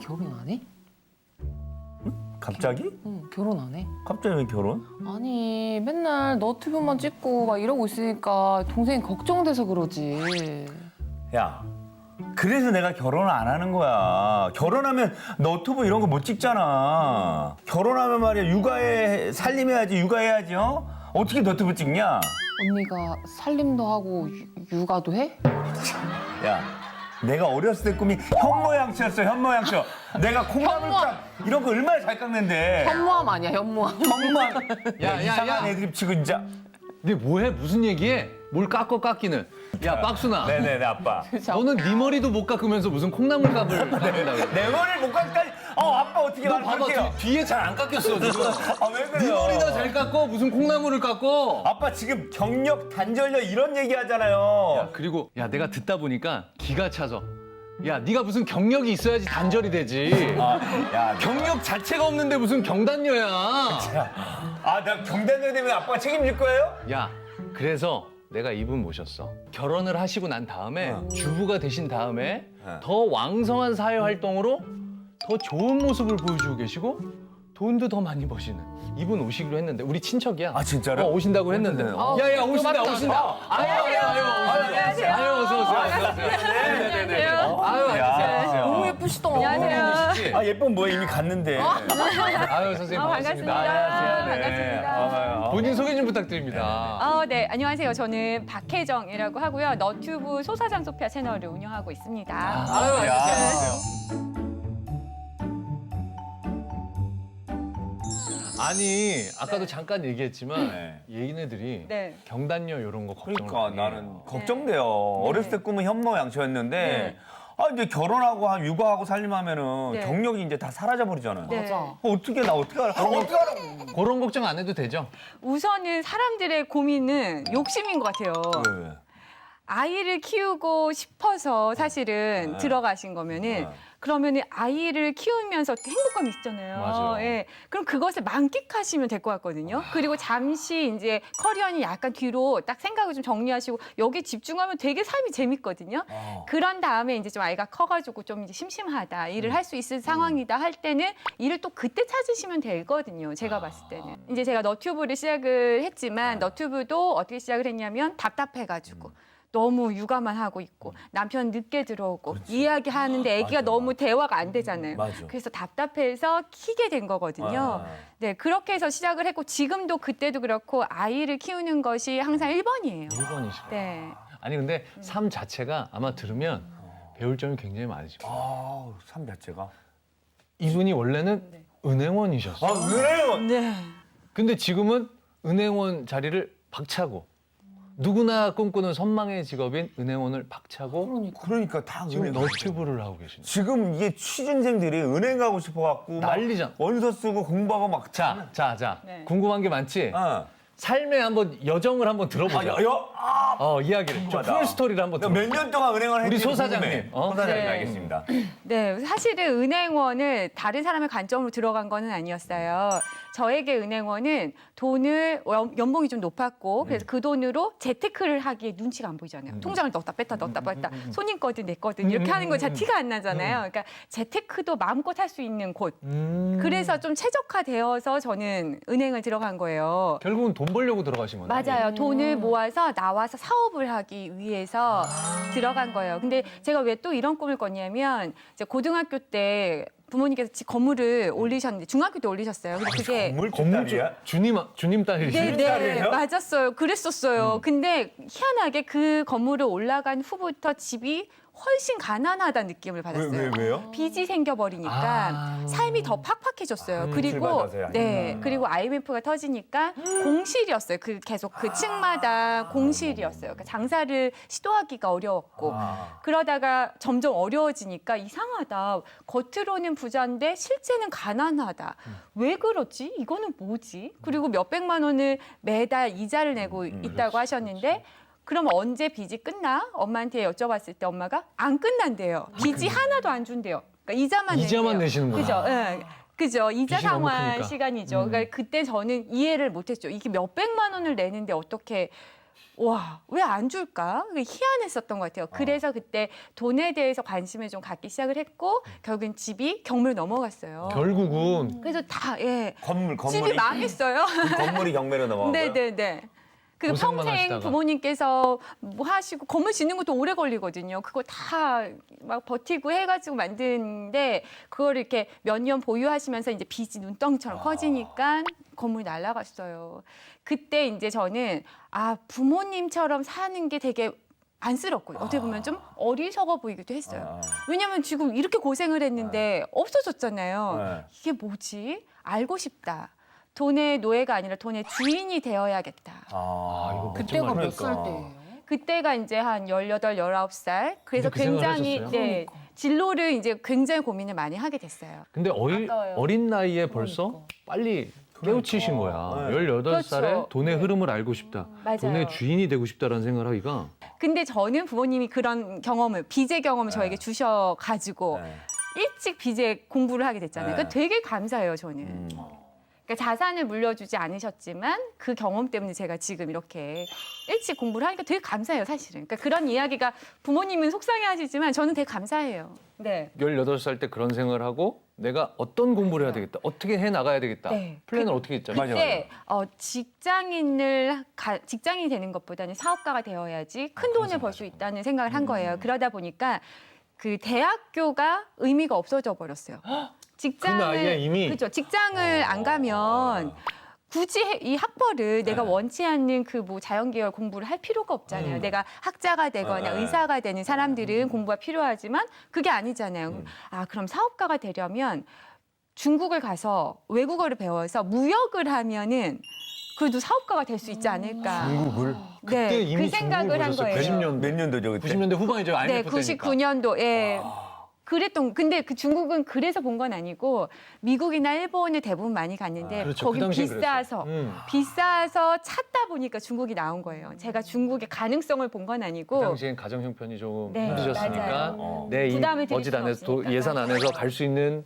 결혼 안 해? 갑자기? 응, 결혼 안 해. 갑자기 왜 결혼? 아니, 맨날 너튜브만 찍고 막 이러고 있으니까 동생이 걱정돼서 그러지. 야, 그래서 내가 결혼을 안 하는 거야. 결혼하면 너튜브 이런 거 못 찍잖아. 결혼하면 말이야 육아에 살림해야지, 육아해야지, 어? 어떻게 너튜브 찍냐? 언니가 살림도 하고 육아도 해? 야, 내가 어렸을 때 꿈이 현모양처였어, 현모양처. 내가 콩나물 깍 이런 거 얼마나 잘 깎는데. 현모함 아니야, 현모함. 정말 야, 이상한 애들이 치고 진짜. 네 뭐해? 무슨 얘기해? 뭘 깎기는? 야, 빡순아. 네네네, 아빠. 너는 네 머리도 못 깎으면서 무슨 콩나물 값을 깎는다고. 내 머리를 못 깎다니. 아빠 어떻게 너 말을 봐봐, 그렇게 해요? 뒤에 잘 안 깎였어, 지금. 왜 네 그래요? 머리나 잘 깎고 무슨 콩나물을 깎고. 아빠 지금 경력 단절력 이런 얘기 하잖아요. 야, 그리고 야, 내가 듣다 보니까 기가 차서. 야, 네가 무슨 경력이 있어야지 단절이 되지. 야, 경력 자체가 없는데 무슨 경단녀야. 나 경단녀 되면 아빠가 책임질 거예요? 야, 그래서 내가 이분 모셨어. 결혼을 하시고 난 다음에 주부가 되신 다음에 더 왕성한 사회 활동으로 더 좋은 모습을 보여주고 계시고 돈도 더 많이 버시는 이분 오시기로 했는데 우리 친척이야. 아, 진짜로? 오신다고 했는데. 야야 오신다 오신다. 아유 어서 오세요. 네네네. 아유 앉으세요. 너무 예쁘시다. 안녕하세요. 예쁜 뭐야 이미 갔는데. 아유 선생님 반갑습니다. 반갑습니다. 본인 소개 좀 부탁드립니다. 네, 안녕하세요. 저는 박혜정이라고 하고요. 너튜브 소사장소피아 채널을 운영하고 있습니다. 아유 안녕하세요. 아니 아까도 잠깐 얘기했지만 네. 얘네들이 네. 경단녀 이런 거 걱정을 그러니까 많이 나는 해요. 걱정돼요. 어렸을 때 꿈은 현모양처였는데 이제 결혼하고 육아하고 살림하면은 네. 경력이 이제 다 사라져 버리잖아요. 네. 맞아. 어떻게 나 어떻게 알아? 어떻게 알아? 그런 걱정 안 해도 되죠? 우선은 사람들의 고민은 욕심인 것 같아요. 왜? 아이를 키우고 싶어서 사실은 네. 들어가신 거면은 그러면은 아이를 키우면서 행복감이 있잖아요. 맞아요. 예. 그럼 그것을 만끽하시면 될 것 같거든요. 그리고 잠시 이제 커리어는 약간 뒤로 딱 생각을 좀 정리하시고 여기 집중하면 되게 삶이 재밌거든요. 그런 다음에 이제 좀 아이가 커가지고 좀 이제 심심하다, 일을 할 수 있을 상황이다 할 때는 일을 또 그때 찾으시면 되거든요. 제가 봤을 때는. 이제 제가 너튜브를 시작을 했지만 너튜브도 어떻게 시작을 했냐면 답답해가지고. 너무 육아만 하고 있고 남편 늦게 들어오고 이야기하는데 아기가 맞아, 너무 대화가 안 되잖아요. 맞아. 그래서 답답해서 키게 된 거거든요. 네, 그렇게 해서 시작을 했고 지금도 그때도 그렇고 아이를 키우는 것이 항상 1번이에요. 1번이시고. 네. 아니 근데 삶 자체가 아마 들으면 배울 점이 굉장히 많으실 거예요. 삶 자체가. 이분이 원래는 은행원이셨어요. 그래요? 네. 근데 지금은 은행원 자리를 박차고 누구나 꿈꾸는 선망의 직업인 은행원을 박차고 그러니까 다 지금 은행. 너튜브를 하고 계십니다. 지금 이게 취준생들이 은행 가고 싶어갖고 막 난리잖아. 원서 쓰고 공부하고 막. 자. 네. 궁금한 게 많지? 삶의 한번 여정을 한번 들어보자. 이야기를. 좀 궁금하다. 풀 스토리를 한번 들어보자. 몇 년 동안 은행을 했는지 우리 소 사장님. 궁금해. 소 사장님 네. 알겠습니다. 네, 사실은 은행원을 다른 사람의 관점으로 들어간 거는 아니었어요. 저에게 은행원은 돈을 연봉이 좀 높았고 그래서 그 돈으로 재테크를 하기에 눈치가 안 보이잖아요. 통장을 넣었다 뺐다 넣었다 뺐다 손님 거든 내 거든 이렇게 하는 거 잘 티가 안 나잖아요. 그러니까 재테크도 마음껏 할 수 있는 곳. 그래서 좀 최적화되어서 저는 은행을 들어간 거예요. 결국은 돈 벌려고 들어가신 거네. 맞아요. 돈을 모아서 나와서 사업을 하기 위해서 들어간 거예요. 근데 제가 왜 또 이런 꿈을 꿨냐면 이제 고등학교 때 부모님께서 건물을 올리셨는데 중학교 때 올리셨어요. 근데 그게 건물주딸이야? 주님 딸이시죠? 네, 딸이에요? 맞았어요. 그랬었어요. 근데 희한하게 그 건물을 올라간 후부터 집이 훨씬 가난하다는 느낌을 받았어요. 왜요? 빚이 생겨버리니까 삶이 더 팍팍해졌어요. 그리고 받아서요. 네, 그리고 IMF가 터지니까 공실이었어요. 계속 그 층마다 공실이었어요. 그러니까 장사를 시도하기가 어려웠고 그러다가 점점 어려워지니까 이상하다. 겉으로는 부자인데 실제는 가난하다. 왜 그렇지? 이거는 뭐지? 그리고 몇백만 원을 매달 이자를 내고 있다고 하셨는데 그럼 언제 빚이 끝나? 엄마한테 여쭤봤을 때 엄마가 안 끝난대요. 빚이 하나도 안 준대요. 그러니까 이자만 이자만 낸대요. 내시는구나. 그죠? 예. 그죠. 이자 빚이 너무 상환 크니까. 시간이죠. 그러니까 그때 저는 이해를 못했죠. 이게 몇백만 원을 내는데 어떻게 와, 왜 안 줄까? 그게 희한했었던 것 같아요. 그래서 그때 돈에 대해서 관심을 좀 갖기 시작을 했고 결국엔 집이 경매로 넘어갔어요. 결국은 그래서 다 예. 건물이 집이 망했어요. 그 건물이 경매로 넘어간 거야? 네네네. 그 고생만 평생 하시다가. 부모님께서 뭐 하시고 건물 짓는 것도 오래 걸리거든요. 그거 다 막 버티고 해가지고 만드는데 그걸 이렇게 몇 년 보유하시면서 이제 빚이 눈덩이처럼 커지니까 건물이 날아갔어요. 그때 이제 저는 부모님처럼 사는 게 되게 안쓰럽고 어떻게 보면 좀 어리석어 보이기도 했어요. 왜냐면 지금 이렇게 고생을 했는데 없어졌잖아요. 네. 이게 뭐지? 알고 싶다. 돈의 노예가 아니라 돈의 주인이 되어야겠다. 이거 그때가 몇 살 그러니까. 때예요? 그때가 이제 한 18, 19살. 그래서 근데 그 생각을 굉장히 하셨어요? 네, 진로를 이제 굉장히 고민을 많이 하게 됐어요. 근데 아까워요. 어린 나이에 벌써 그러니까. 빨리 깨우치신 거야. 네. 18살에 그렇죠. 돈의 네. 흐름을 알고 싶다. 맞아요. 돈의 주인이 되고 싶다라는 생각을 하기가 근데 저는 부모님이 그런 경험을, 빚의 경험을 저에게 주셔가지고 네. 일찍 빚에 공부를 하게 됐잖아요. 네. 그러니까 되게 감사해요, 저는. 그러니까 자산을 물려주지 않으셨지만 그 경험 때문에 제가 지금 이렇게 일찍 공부를 하니까 되게 감사해요, 사실은. 그러니까 그런 이야기가 부모님은 속상해하시지만 저는 되게 감사해요. 네. 18살 때 그런 생각을 하고 내가 어떤 공부를 해야 되겠다. 어떻게 해 나가야 되겠다. 네. 플랜을 어떻게 했죠? 맞아, 그때 직장인이 되는 것보다는 사업가가 되어야지 큰 돈을 벌 수 있다는 생각을 한 거예요. 그러다 보니까 그 대학교가 의미가 없어져 버렸어요. 직장을 그 나이에 이미? 그렇죠. 직장을 안 가면 굳이 이 학벌을 내가 원치 않는 그 뭐 자연계열 공부를 할 필요가 없잖아요. 내가 학자가 되거나 의사가 되는 사람들은 공부가 필요하지만 그게 아니잖아요. 그럼 사업가가 되려면 중국을 가서 외국어를 배워서 무역을 하면은 그래도 사업가가 될 수 있지 않을까. 중국을? 그때 네, 이미 그 생각을 한 중국을 거예요. 보셨어요. 90년대. 몇 년도죠 그때? 90년대 후반이죠. 네, IMF 때니까. 99년도. 예. 근데 그 중국은 그래서 본 건 아니고 미국이나 일본을 대부분 많이 갔는데 그렇죠. 거기 그 당시엔 비싸서 그랬어요. 비싸서 찾다 보니까 중국이 나온 거예요. 제가 중국의 가능성을 본 건 그 아니고 당시엔 가정 형편이 조금 네, 힘드셨으니까 맞아요. 내 이 부담을 드릴 버짓 수는 안에서 없으니까. 예산 안에서 맞아요. 갈 수 있는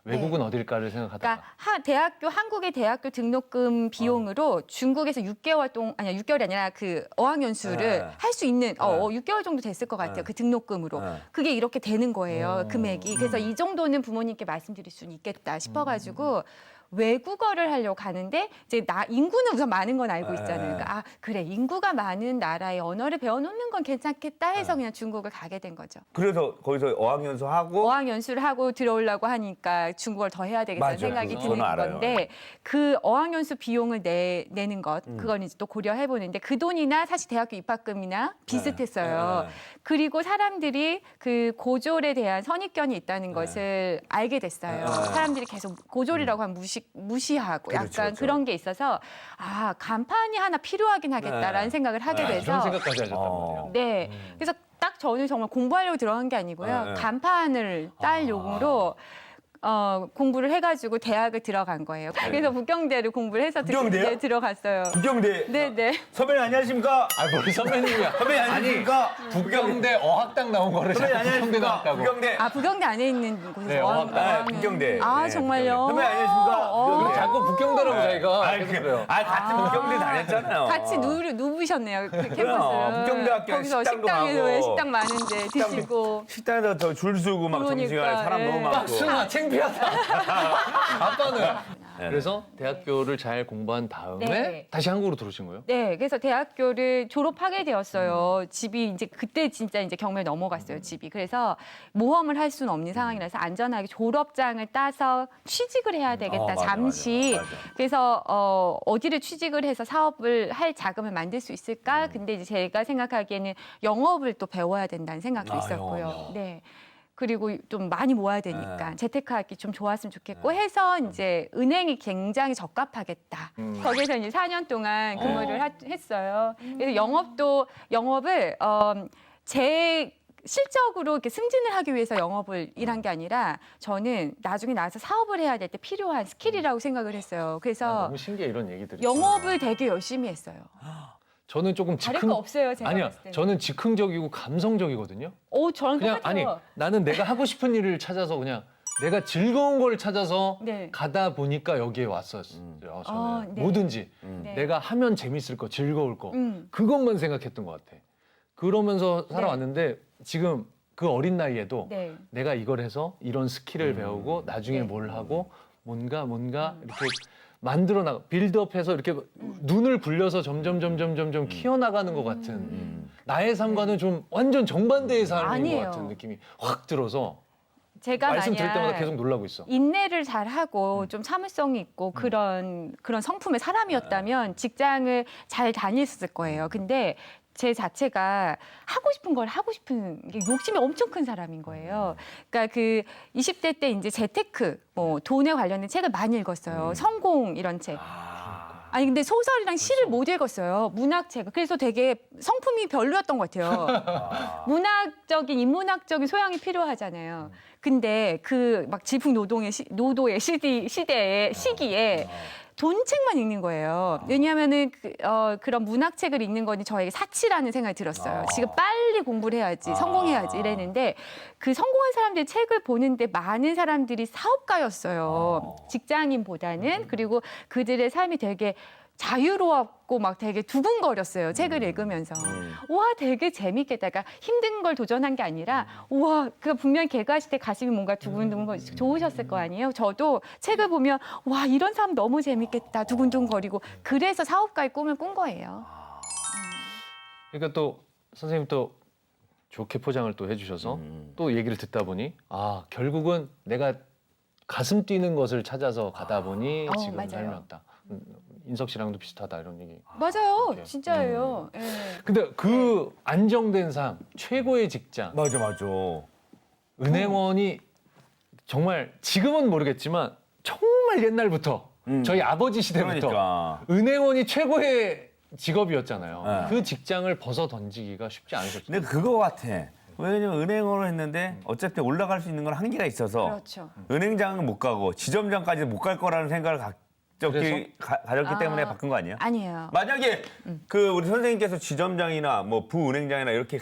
외국은 어딜까를 생각하다가 그러니까 한국의 대학교 등록금 비용으로 중국에서 6개월이 아니라 그 어학연수를 네. 할 수 있는 6개월 정도 됐을 것 같아요. 네. 그 등록금으로. 네. 그게 이렇게 되는 거예요. 금액이. 그래서 이 정도는 부모님께 말씀드릴 수는 있겠다 싶어가지고 외국어를 하려고 가는데 이제 인구는 우선 많은 건 알고 있잖아요. 그러니까 그래 인구가 많은 나라의 언어를 배워놓는 건 괜찮겠다 해서 그냥 중국을 가게 된 거죠. 그래서 거기서 어학연수 하고 어학연수를 하고 들어오려고 하니까 중국어를 더 해야 되겠다는 맞아요. 생각이 그건 드는 알아요. 건데 그 어학연수 비용을 내는 것 그건 이제 또 고려해 보는데 그 돈이나 사실 대학교 입학금이나 비슷했어요. 네. 그리고 사람들이 그 고졸에 대한 선입견이 있다는 것을 알게 됐어요. 사람들이 계속 고졸이라고 하면 무시하고 그렇죠, 약간 그렇죠. 그런 게 있어서 간판이 하나 필요하긴 하겠다라는 네. 생각을 하게 이런 돼서 생각까지 하셨단 말이에요. 네. 그래서 딱 저는 정말 공부하려고 들어간 게 아니고요. 네. 간판을 딸 용으로 공부를 해가지고 대학을 들어간 거예요. 그래서 북경대를 공부를 해서 북경대요? 네, 들어갔어요. 북경대 네네. 선배님 안녕하십니까? 뭘 선배님이야. 선배님 안녕하십니까? 북경대 어학당 나온 거를 선배님 자꾸 북경대 안녕하십니까? 나왔다고. 북경대 북경대 안에 있는 곳에서 네, 어학당. 북경대. 네, 정말요? 선배님 안녕하십니까? 그리고 자꾸 북경대라고 자기가 아니, 계속 그래요. 같은 북경대 다녔잖아요. 같이 누우셨네요. 그 캠퍼스. 북경대학교 거기서 식당도 식당에서 가고. 식당 많은데 드시고. 식당에서 저 줄 서고 막 그러니까, 점심시간에 사람 예. 너무 많고. 박순아 창피하다. 아빠는. 그래서 대학교를 잘 공부한 다음에 네. 다시 한국으로 들어오신 거예요? 네, 그래서 대학교를 졸업하게 되었어요. 집이 이제 그때 진짜 이제 경매에 넘어갔어요, 집이. 그래서 모험을 할 수는 없는 상황이라서 안전하게 졸업장을 따서 취직을 해야 되겠다, 맞아, 잠시. 맞아. 그래서 어디를 취직을 해서 사업을 할 자금을 만들 수 있을까? 근데 이제 제가 생각하기에는 영업을 또 배워야 된다는 생각도 있었고요. 영업이요. 네. 그리고 좀 많이 모아야 되니까 재테크하기 좀 좋았으면 좋겠고 해서 이제 은행이 굉장히 적합하겠다. 거기서 이제 4년 동안 근무를 했어요. 그래서 영업을 제 실적으로 이렇게 승진을 하기 위해서 영업을 일한 게 아니라 저는 나중에 나와서 사업을 해야 될 때 필요한 스킬이라고 생각을 했어요. 그래서 너무 신기해 이런 얘기들이. 영업을 되게 열심히 했어요. 저는 조금 다를 거 없어요, 제가 아니요, 봤을 때는. 저는 즉흥적이고 감성적이거든요. 저랑 그냥 똑같아요. 나는 내가 하고 싶은 일을 찾아서 그냥 내가 즐거운 걸 찾아서 네. 가다 보니까 여기에 왔었어요. 저는 네. 뭐든지 네. 내가 하면 재밌을 거, 즐거울 거 음. 그것만 생각했던 것 같아. 그러면서 살아왔는데 지금 그 어린 나이에도 네. 내가 이걸 해서 이런 스킬을 배우고 나중에 네. 뭘 하고 뭔가 이렇게 만들어 나가 빌드업해서 이렇게 눈을 굴려서 점점 키워나가는 것 같은 나의 삶과는 좀 완전 정반대의 삶인 아니에요. 것 같은 느낌이 확 들어서 제가 말씀 들을 때마다 만약 계속 놀라고 있어. 인내를 잘 하고 좀 참을성이 있고 그런 성품의 사람이었다면 직장을 잘 다녔을 거예요. 근데 제 자체가 하고 싶은 걸 하고 싶은 게 욕심이 엄청 큰 사람인 거예요. 그러니까 그 20대 때 이제 재테크, 뭐 돈에 관련된 책을 많이 읽었어요. 성공 이런 책. 아니 근데 소설이랑 시를 못 읽었어요. 문학책. 그래서 되게 성품이 별로였던 것 같아요. 문학적인 인문학적인 소양이 필요하잖아요. 근데 그 막 질풍노도의 시기에 돈책만 읽는 거예요. 왜냐하면은 그런 문학책을 읽는 거니 저에게 사치라는 생각이 들었어요. 지금 빨리 공부를 해야지, 성공해야지 이랬는데 그 성공한 사람들의 책을 보는데 많은 사람들이 사업가였어요. 직장인보다는. 그리고 그들의 삶이 되게 자유로웠고 막 되게 두근거렸어요. 책을 읽으면서. 와, 되게 재밌겠다. 그러니까 힘든 걸 도전한 게 아니라 와, 그 분명히 개그하실 때 가슴이 뭔가 두근두근 좋으셨을 거 아니에요. 저도 책을 보면 와, 이런 삶 너무 재밌겠다. 두근두근거리고 그래서 사업가의 꿈을 꾼 거예요. 그러니까 또 선생님 또 좋게 포장을 또 해주셔서 또 얘기를 듣다 보니 아 결국은 내가 가슴 뛰는 것을 찾아서 가다 보니 지금 맞아요. 삶이었다. 인석 씨랑도 비슷하다 이런 얘기. 맞아요. 오케이. 진짜예요. 예. 근데 그 안정된 삶, 최고의 직장, 맞아. 은행원이 정말 지금은 모르겠지만 정말 옛날부터 저희 아버지 시대부터 그러니까. 은행원이 최고의 직업이었잖아요. 네. 그 직장을 벗어 던지기가 쉽지 않으셨죠. 근데 그거 같아. 왜냐면 은행원을 했는데 어차피 올라갈 수 있는 건 한계가 있어서 그렇죠. 은행장은 못 가고 지점장까지 못 갈 거라는 생각을 가졌기 때문에 바꾼 거 아니에요? 아니에요. 만약에 그 우리 선생님께서 지점장이나 뭐 부은행장이나 이렇게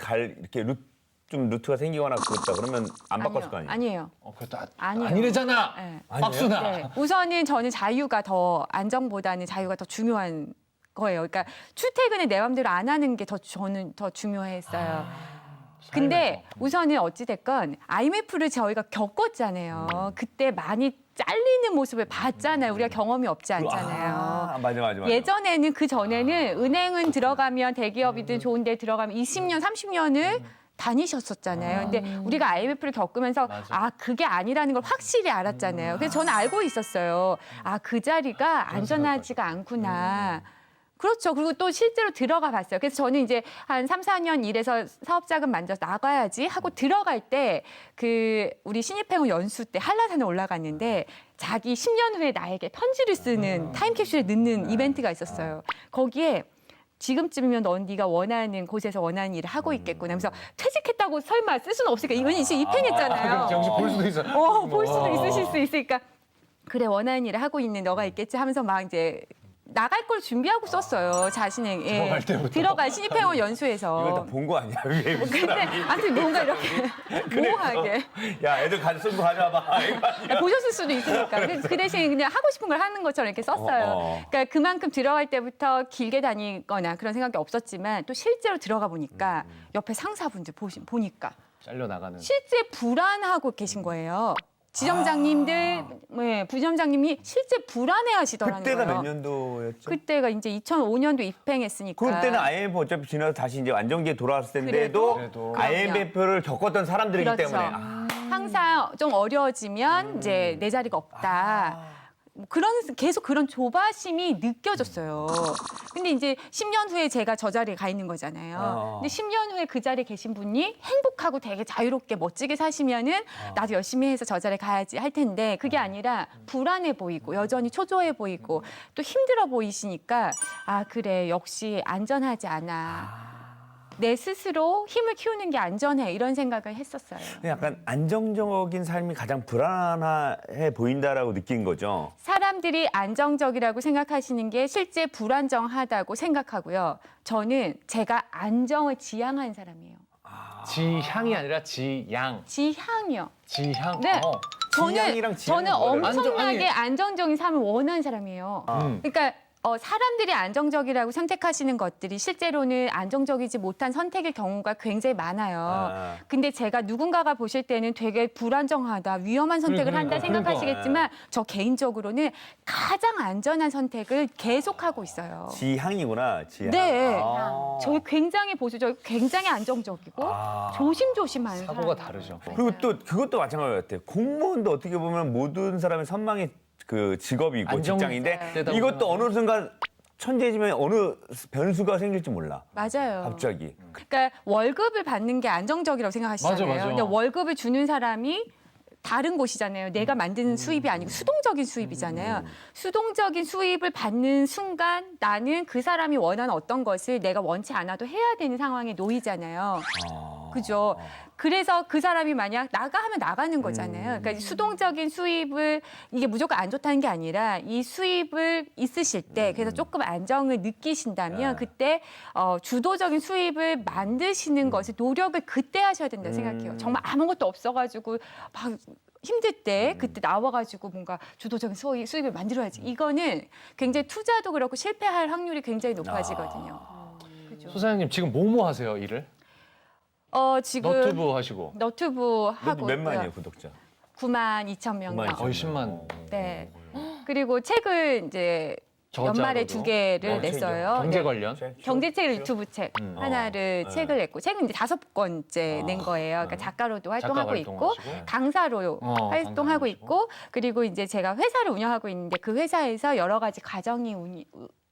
좀 루트가 생기거나 그렇다 그러면 안 바꿨을 거 아니에요? 아니에요. 그것도 아니에요. 아니래잖아. 네. 박수나. 네. 우선은 저는 자유가 더 안정보다는 자유가 더 중요한 거예요. 그러니까 출퇴근을 내 마음대로 안 하는 게 저는 더 중요했어요. 근데 우선은 어찌됐건 IMF를 저희가 겪었잖아요. 그때 많이 잘리는 모습을 봤잖아요. 우리가 경험이 없지 않잖아요. 맞아. 예전에는 그 전에는 은행은 들어가면 대기업이든 좋은 데 들어가면 20년, 30년을 다니셨었잖아요. 근데 우리가 IMF를 겪으면서 아 그게 아니라는 걸 확실히 알았잖아요. 그래서 저는 알고 있었어요. 아 그 자리가 안전하지가 않구나. 그렇죠. 그리고 또 실제로 들어가 봤어요. 그래서 저는 이제 한 3, 4년 일해서 사업자금 만져서 나가야지 하고 들어갈 때 그 우리 신입행원 연수 때 한라산에 올라갔는데 자기 10년 후에 나에게 편지를 쓰는 타임캡슐에 넣는 이벤트가 있었어요. 거기에 지금쯤이면 넌 네가 원하는 곳에서 원하는 일을 하고 있겠구나. 하면서 퇴직했다고 설마 쓸 수는 없으니까 이건 이제 입행했잖아요. 역시 볼 수도 있어. 볼 수도 있으실 수 있으니까 그래 원하는 일을 하고 있는 너가 있겠지 하면서 막 이제 나갈 걸 준비하고 썼어요. 자신의 들어갈 때부터. 들어갈 신입회원 연수에서. 이걸 다 본 거 아니야? 위에 근데 아무튼 뭔가 이렇게 모호하게 야, 애들 손도 가져와봐. 보셨을 수도 있으니까 그 대신 그냥 하고 싶은 걸 하는 것처럼 이렇게 썼어요. 그러니까 그만큼 들어갈 때부터 길게 다니거나 그런 생각이 없었지만 또 실제로 들어가 보니까 옆에 상사분들 보니까 잘려 나가는. 실제 불안하고 계신 거예요. 지점장님들, 부점장님이 실제 불안해하시더라고요. 그때가 몇 년도였죠? 그때가 이제 2005년도 입행했으니까. 그때는 IMF 어차피 지나서 다시 이제 안정기에 돌아왔을 텐데도 그래도. IMF를 겪었던 사람들이기 그렇죠. 때문에 항상 좀 어려워지면 이제 내 자리가 없다. 뭐 계속 그런 조바심이 느껴졌어요. 근데 이제 10년 후에 제가 저 자리에 가 있는 거잖아요. 근데 10년 후에 그 자리에 계신 분이 행복하고 되게 자유롭게 멋지게 사시면은 나도 열심히 해서 저 자리에 가야지 할 텐데 그게 아니라 불안해 보이고 여전히 초조해 보이고 또 힘들어 보이시니까 아 그래 역시 안전하지 않아. 내 스스로 힘을 키우는 게 안전해 이런 생각을 했었어요. 약간 안정적인 삶이 가장 불안해 보인다라고 느낀 거죠. 사람들이 안정적이라고 생각하시는 게 실제 불안정하다고 생각하고요. 저는 제가 안정을 지향한 사람이에요. 지향이 아니라 지양. 지향이요. 지향. 네. 지향이랑 저는 지향은 뭐예요? 엄청나게 안정적인 삶을 원하는 사람이에요. 그러니까 사람들이 안정적이라고 선택하시는 것들이 실제로는 안정적이지 못한 선택일 경우가 굉장히 많아요. 근데 제가 누군가가 보실 때는 되게 불안정하다, 위험한 선택을 한다 생각하시겠지만 저 개인적으로는 가장 안전한 선택을 계속하고 있어요. 지향이구나. 지향. 네. 아. 저희 굉장히 보수적, 굉장히 안정적이고 조심조심한 사고가 사람이에요. 다르죠. 그리고 또 그것도 마찬가지 같아요. 공무원도 어떻게 보면 모든 사람의 선망의 그 직업이고 안정- 직장인데 되다 이것도 보면. 어느 순간 천재지면 어느 변수가 생길지 몰라. 맞아요. 갑자기. 그러니까 월급을 받는 게 안정적이라고 생각하시잖아요. 맞아. 근데 월급을 주는 사람이 다른 곳이잖아요. 내가 만드는 수입이 아니고 수동적인 수입이잖아요. 수동적인 수입을 받는 순간 나는 그 사람이 원하는 어떤 것을 내가 원치 않아도 해야 되는 상황에 놓이잖아요. 그죠? 그래서 그 사람이 만약 나가 하면 나가는 거잖아요. 그러니까 수동적인 수입을 이게 무조건 안 좋다는 게 아니라 이 수입을 있으실 때 그래서 조금 안정을 느끼신다면 그때 주도적인 수입을 만드시는 것을 노력을 그때 하셔야 된다 생각해요. 정말 아무것도 없어가지고 막 힘들 때 그때 나와가지고 뭔가 주도적인 수입을 만들어야지. 이거는 굉장히 투자도 그렇고 실패할 확률이 굉장히 높아지거든요. 그죠? 소사장님 지금 뭐뭐 하세요 일을? 지금 너튜브 하시고 너튜브 하고 몇 있고요. 만이에요 구독자? 9만 2천 명. 9만 거의 10만. 네. 그리고 책을 이제 저자로도? 연말에 2개를 냈어요. 경제 네. 관련? 경제책 유튜브 책 하나를 책을 냈고 책은 이제 5권째 낸 거예요. 그러니까 작가로도 활동하고 작가 있고 활동하시고. 강사로 활동하고 강사하시고. 있고 그리고 이제 제가 회사를 운영하고 있는데 그 회사에서 여러 가지 과정이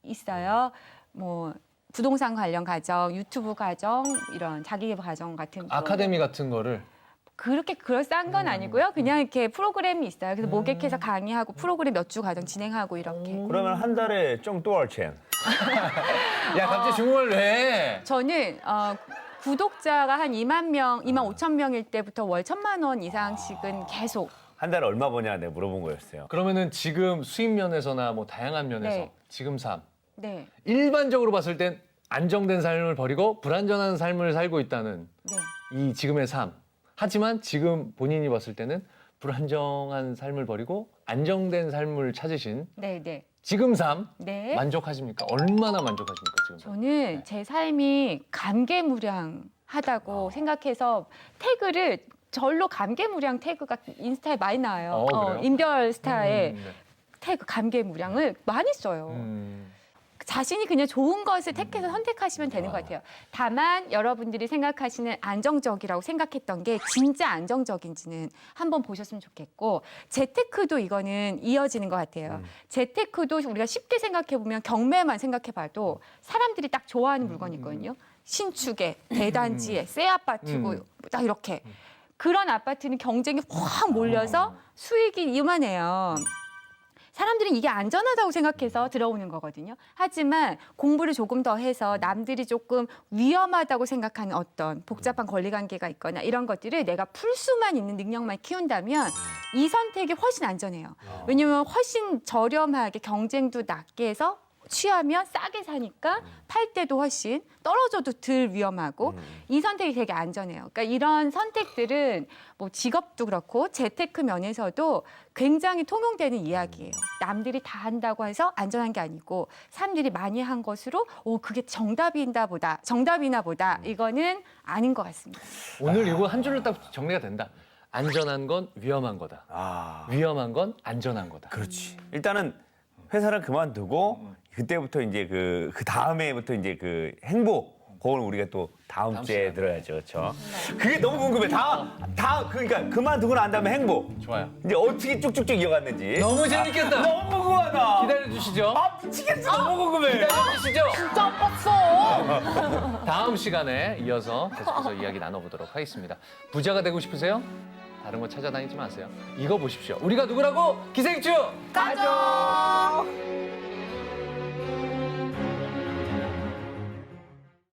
있어요. 뭐 부동산 관련 과정, 유튜브 과정, 이런 자기계발 과정 같은 아카데미 같은 거를 그렇게 그럴싸한 건 아니고요. 그냥 이렇게 프로그램이 있어요. 그래서 모객해서 강의하고 프로그램 몇 주 과정 진행하고 이렇게. 그러면 한 달에 쫑또얼첸. 야 갑자기 중국어를 왜? 저는 구독자가 한 2만 명, 2만 5천 명일 때부터 월 1,000만 원 이상씩은 계속. 한 달에 얼마 버냐 내가 물어본 거였어요. 그러면은 지금 수입 면에서나 뭐 다양한 면에서 네. 지금 삶 네, 일반적으로 봤을 땐 안정된 삶을 버리고 불안정한 삶을 살고 있다는 네. 이 지금의 삶. 하지만 지금 본인이 봤을 때는 불안정한 삶을 버리고 안정된 삶을 찾으신 네, 네. 지금 삶 네. 만족하십니까? 얼마나 만족하십니까 지금? 저는 제 삶이 감개무량하다고 생각해서 태그를 절로 감개무량 태그가 인스타에 많이 나와요. 그래요? 인별 스타에 네. 태그 감개무량을 많이 써요. 자신이 그냥 좋은 것을 택해서 선택하시면 되는 것 같아요. 다만 여러분들이 생각하시는 안정적이라고 생각했던 게 진짜 안정적인지는 한번 보셨으면 좋겠고 재테크도 이거는 이어지는 것 같아요. 재테크도 우리가 쉽게 생각해보면 경매만 생각해봐도 사람들이 딱 좋아하는 물건이 있거든요. 신축에, 대단지에, 새 아파트고 딱 이렇게. 그런 아파트는 경쟁이 확 몰려서 수익이 이만해요. 사람들은 이게 안전하다고 생각해서 들어오는 거거든요. 하지만 공부를 조금 더 해서 남들이 조금 위험하다고 생각하는 어떤 복잡한 권리관계가 있거나 이런 것들을 내가 풀 수만 있는 능력만 키운다면 이 선택이 훨씬 안전해요. 왜냐하면 훨씬 저렴하게 경쟁도 낮게 해서 취하면 싸게 사니까 팔 때도 훨씬 떨어져도 덜 위험하고 이 선택이 되게 안전해요. 그러니까 이런 선택들은 뭐 직업도 그렇고 재테크 면에서도 굉장히 통용되는 이야기예요. 남들이 다 한다고 해서 안전한 게 아니고 사람들이 많이 한 것으로 그게 정답이나 보다 이거는 아닌 것 같습니다. 오늘 이거 한 줄로 딱 정리가 된다. 안전한 건 위험한 거다. 위험한 건 안전한 거다. 그렇지. 일단은 회사를 그만두고 그때부터 이제 그 다음에부터 이제 그 행복 그걸 우리가 또 다음 주에 시간에. 들어야죠, 그렇죠? 그게 너무 궁금해. 그러니까 그만두고 난 다음에 행복. 좋아요. 이제 어떻게 쭉쭉쭉 이어갔는지. 너무 재밌겠다. 너무 궁금하다. 기다려 주시죠. 미치겠어. 너무 궁금해. 기다려 주시죠. 진짜 아팠어. 다음 시간에 이어서 계속해서 이야기 나눠보도록 하겠습니다. 부자가 되고 싶으세요? 다른 거 찾아다니지 마세요. 이거 보십시오. 우리가 누구라고? 기생충! 가죠.